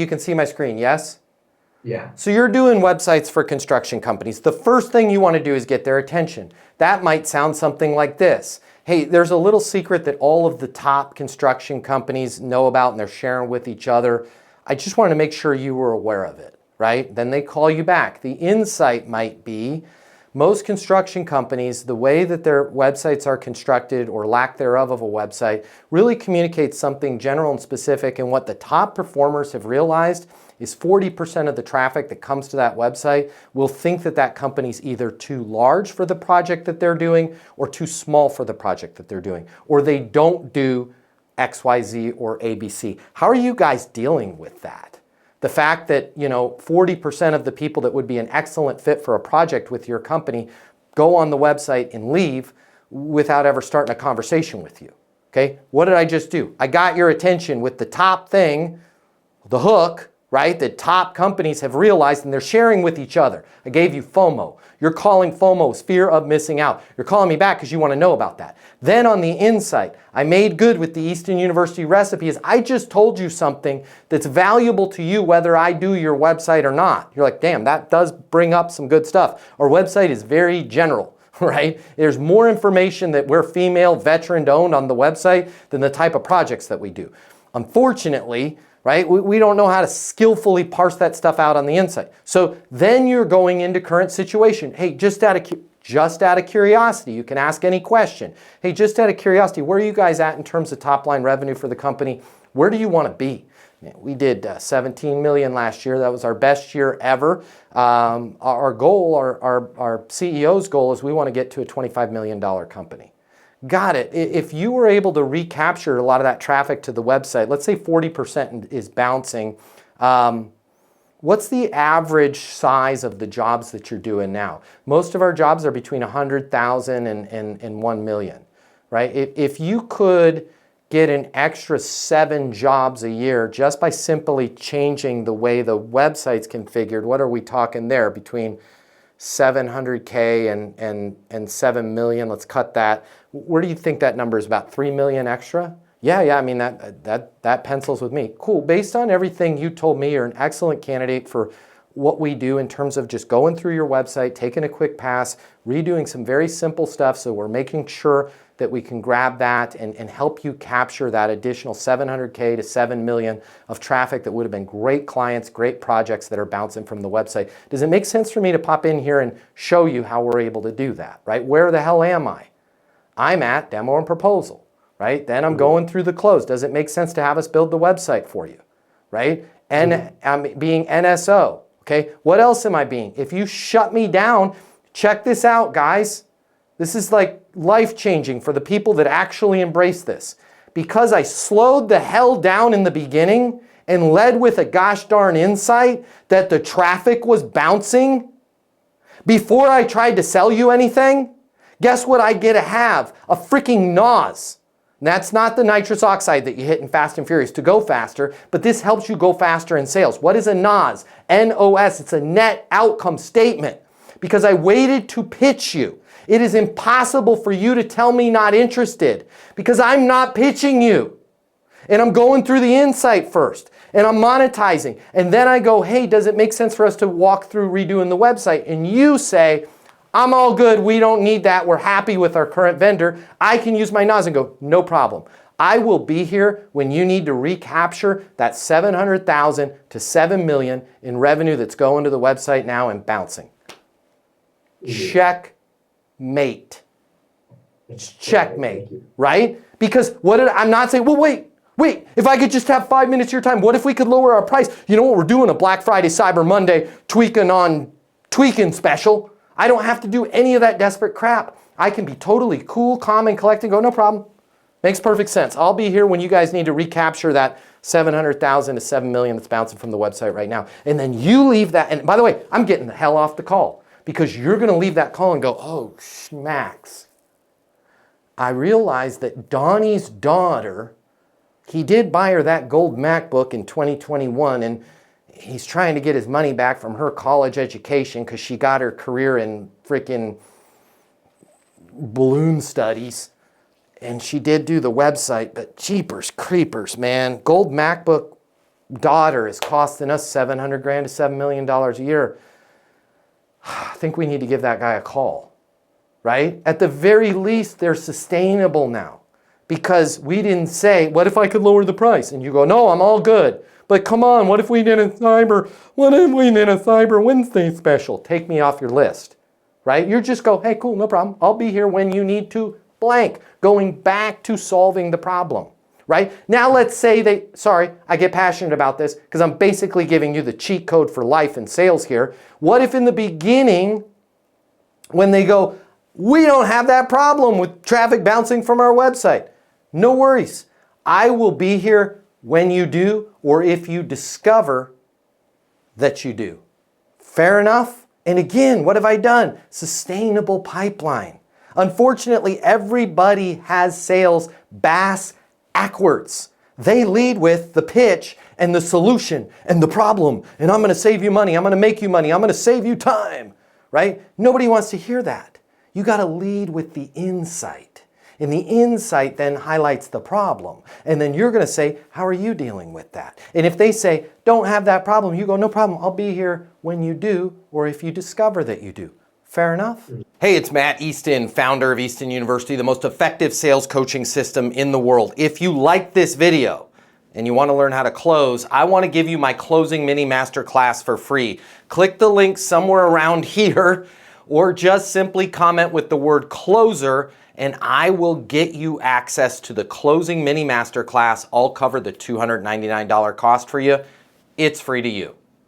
You can see my screen, yes? Yeah. So you're doing websites for construction companies. The first thing you want to do is get their attention. That might sound something like this. Hey, there's a little secret that all of the top construction companies know about and they're sharing with each other. I just wanted to make sure you were aware of it, right? Then they call you back. The insight might be most construction companies, the way that their websites are constructed or lack thereof of a website really communicates something general and specific. And what the top performers have realized is 40% of the traffic that comes to that website will think that that company's either too large for the project that they're doing or too small for the project that they're doing, or they don't do XYZ or ABC. How are you guys dealing with that? The fact that, 40% of the people that would be an excellent fit for a project with your company go on the website and leave without ever starting a conversation with you. Okay? What did I just do? I got your attention with the top thing, the hook, right? That top companies have realized and they're sharing with each other. I gave you FOMO. You're calling FOMO fear of missing out. You're calling me back because you want to know about that. Then on the insight, I made good with the Easton University recipe is I just told you something that's valuable to you whether I do your website or not. You're like, damn, that does bring up some good stuff. Our website is very general, right? There's more information that we're female, veteran owned on the website than the type of projects that we do. Unfortunately, right? We don't know how to skillfully parse that stuff out on the inside. So then you're going into current situation. Hey, just out of curiosity, you can ask any question. Hey, just out of curiosity, where are you guys at in terms of top line revenue for the company? Where do you want to be? We did 17 million last year. That was our best year ever. Our goal, our CEO's goal is we want to get to a $25 million company. Got it. If you were able to recapture a lot of that traffic to the website, let's say 40% is bouncing, what's the average size of the jobs that you're doing now? Most of our jobs are between 100,000 and 1 million, right? If you could get an extra 7 jobs a year just by simply changing the way the website's configured, what are we talking there? Between 700K and 7 million, let's cut that. Where do you think that number is? About 3 million extra? Yeah, I mean, that pencils with me. Cool, based on everything you told me, you're an excellent candidate for what we do in terms of just going through your website, taking a quick pass, redoing some very simple stuff so we're making sure that we can grab that and help you capture that additional 700K to 7 million of traffic that would have been great clients, great projects that are bouncing from the website. Does it make sense for me to pop in here and show you how we're able to do that, right? Where the hell am I? I'm at demo and proposal, right? Then I'm going through the close. Does it make sense to have us build the website for you, right? And I'm being NSO, okay? What else am I being? If you shut me down, check this out, guys. This is like life-changing for the people that actually embrace this. Because I slowed the hell down in the beginning and led with a gosh darn insight that the traffic was bouncing before I tried to sell you anything, guess what I get to have? A freaking NOS. And that's not the nitrous oxide that you hit in Fast and Furious to go faster, but this helps you go faster in sales. What is a NOS? N-O-S, it's a net outcome statement. Because I waited to pitch you. It is impossible for you to tell me not interested because I'm not pitching you. And I'm going through the insight first and I'm monetizing. And then I go, hey, does it make sense for us to walk through redoing the website? And you say, I'm all good. We don't need that. We're happy with our current vendor. I can use my NOS and go, no problem. I will be here when you need to recapture that 700,000 to 7 million in revenue that's going to the website now and bouncing. Checkmate. It's checkmate, right? Because I'm not saying, well, wait, if I could just have 5 minutes of your time, what if we could lower our price? You know what we're doing? A Black Friday, Cyber Monday, tweaking special. I don't have to do any of that desperate crap. I can be totally cool, calm, and collected and go, no problem. Makes perfect sense. I'll be here when you guys need to recapture that 700,000 to 7 million that's bouncing from the website right now. And then you leave that, and by the way, I'm getting the hell off the call. Because you're going to leave that call and go, oh, schmacks. I realized that Donnie's daughter, he did buy her that gold MacBook in 2021, and he's trying to get his money back from her college education because she got her career in freaking balloon studies. And she did do the website, but jeepers creepers, man. Gold MacBook, daughter is costing us $700 grand to $7 million a year. I think we need to give that guy a call, right? At the very least, they're sustainable now because we didn't say, what if I could lower the price? And you go, no, I'm all good. But come on, what if we did a Cyber Wednesday special? Take me off your list, right? You just go, hey, cool, no problem. I'll be here when you need to blank, going back to solving the problem, right? Now let's say I get passionate about this because I'm basically giving you the cheat code for life and sales here. What if in the beginning, when they go, we don't have that problem with traffic bouncing from our website. No worries. I will be here when you do, or if you discover that you do. Fair enough? And again, what have I done? Sustainable pipeline. Unfortunately, everybody has sales backwards. They lead with the pitch and the solution and the problem. And I'm going to save you money. I'm going to make you money. I'm going to save you time, right? Nobody wants to hear that. You got to lead with the insight. And the insight then highlights the problem. And then you're going to say, how are you dealing with that? And if they say, don't have that problem, you go, no problem. I'll be here when you do, or if you discover that you do. Fair enough? Hey, it's Matt Easton, founder of Easton University, the most effective sales coaching system in the world. If you like this video and you want to learn how to close, I want to give you my closing mini masterclass for free. Click the link somewhere around here, or just simply comment with the word closer, and I will get you access to the closing mini masterclass. I'll cover the $299 cost for you. It's free to you.